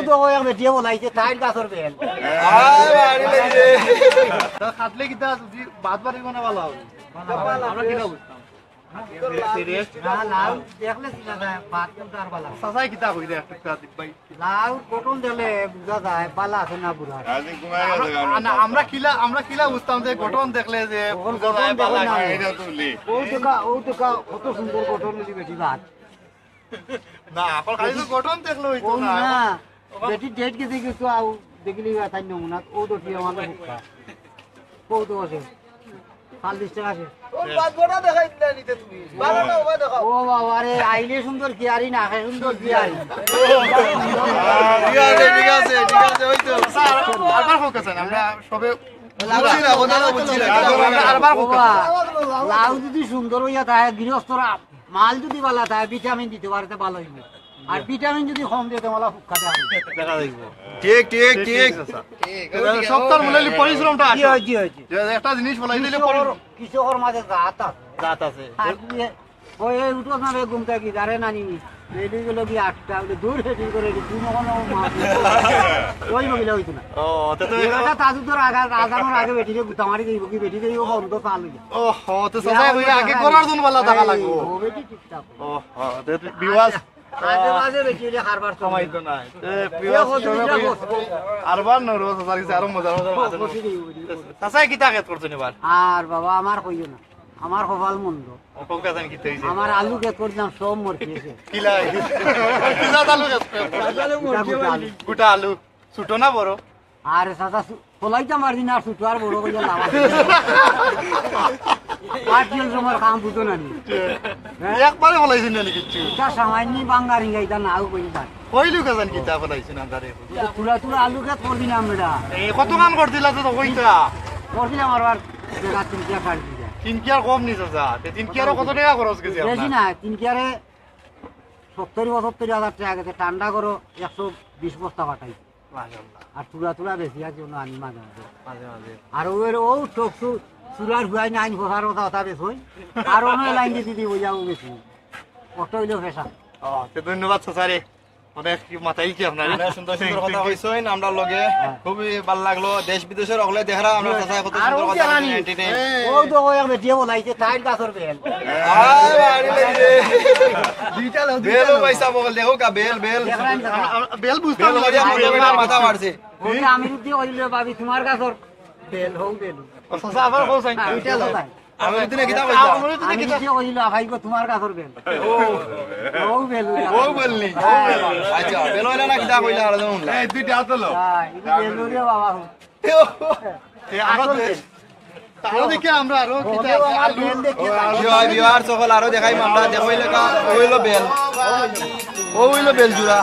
তো কয়েক বেটিয়ে বলাইছে তাইর গাছর বেল খাটলে কিতা যদি বাদ বাড়ি মানে ভালো হবে আমরা কিনা বুঝতাম লাউ দেখলে চিনা যায় ভাত কিন্তু আর বালা সাসাই কিতা কইরে একটা ভাই লাউ কটন দিলে বুঝা যায় বালা আছে না বুড়া আমরা কিলা বুঝতাম যে গঠন দেখলে যে বুঝা যায় বালা এটা তুলি ও তো কত সুন্দর গঠন নিলি বেটি ভাত না এখন খালি তো গঠন দেখলে হইতো না না বেটি ডেট কে দেখি তো আউ দেখলি তাই নমুনা ও তো কি আমাদের মুখা ও তো আছে 40 টাকা আছে ওর বাদ গোটা দেখাই দিলা নিতে তুমি ভালো না ওবা দেখাও ও বাবা রে আইলে সুন্দর কি আরি না খায় সুন্দর কি আরি ঠিক আছে হইতো স্যার আরবার ফোকাস আছে আমরা সবে বুঝছি না ওনারা বুঝছি না আমরা আরবার ফোকাস লাউ যদি সুন্দর হইয়া থাকে গৃহস্থরা মাল যদি ভালো থাকে ভিটামিন দিতে পারে তো ভালো হইবে আর ভিটামিন যদি কম দিয়ে তোমালা ফুক্কা দেয় দেখা যাইবো ঠিক সপ্তাহ মূল্য পরিশ্রমটা আছে জি একটা জিনিস বলাই দিলে কৃষকের মাঝে জাত আছে ওই উঠো না রে ঘুমটা কি জারে নানি রেডি গেল কি 8টা দূর হেডি করে তুই মনে ওই মহিলা হইতো না ও তো এটা তাজু তোর আজানোর আগে বেটিকে গুতা মারি দিব কি বেটি দেব বন্ধ চাল হইয়া ও তো সবাই ওই আগে করার জন্য ভালো টাকা লাগবে ও বেটি ঠিকঠাক ও বিবাস আজে বাজে বেটিরে খাবার সময় তো নাই বিবাস আরবার ন রোজ সারি আরো মজা সাসাই কিতা খেত করছেন এবার আর বাবা আমার কইও না আমার কপাল মন্দ কোকা জানি কিতে হইছে আমার আলু কে করলাম সব মরতেছে কিলাই কিলা আলু গোটা আলু ছোট না বড় আর সাদা ফলাইতে মারদি না ছোট আর বড় কইয়া লাভ আছে পাটিল সময় কাম বুঝো না নি একবারে বলাইছেন না কিছু এটা সামান্য বাঙ্গারি গাইতা নাও কইতা কইলু কাজান কিতা বলাইছেন আন্দারে পুরা আলু কে করবি না আমরা এই কত কাম করদিলা তো কইতা করছিলাম আর দেখা তিনটা কাট দিয়া তিন কি আর কম নিছ যা তিন কি আর কত টাকা খরচ গেছে বেশি না তিন কিয়ারে 70-72 হাজার টাকা গেছে ঠান্ডা করো 120 বস্তা পাঠাই মাশাআল্লাহ আর তুলা বেশি আছে জন্য আনি মাঝে মাঝে আর ওর ও টকসু চুরার হুয়াই নাইন ফসার কথা বেশ হই আর অন্য লাইন দিয়ে দিদি হয়ে যাবো বেশি কত হইলো ফেসা ও তো ধন্যবাদ স্যারে অনেক মাথায় কি আপনার সুন্দর সুন্দর কথা কইছেন আমরা লগে খুবই ভালো লাগলো দেশ বিদেশের অগলে দেখারা আমরা কথা কত সুন্দর কথা এন্টারটেইন ও তো কয়েক বেটিয়ে বলাইছে তাইর গাছর বেল আয় বাড়ি লাগে দুইটা লাউ বেল পয়সা বগল দেখো কা বেল বেল বুঝতাম বেল লাগিয়া মুন্ডা মাথা মারছে ওই আমি যদি কইলে ভাবি তোমার গাছর বেল হও বেল সসা আবার কোসাই দুইটা লতাই আমি দিনে কিতা কইলা আমি যদি কইলো আখাইব তোমার গাছর বেল ও বেল ও বললি আচ্ছা বেল হইলা না কিতা কইলা আর জানো না এই দুইটা আতলো এটা বেল রে বাবা এই আরো দেখি আমরা আরো কিতা আলু বিহার সকল আরো দেখাই আমরা দেখাইলে কা হইলো বেল ও হইলো বেল জুরা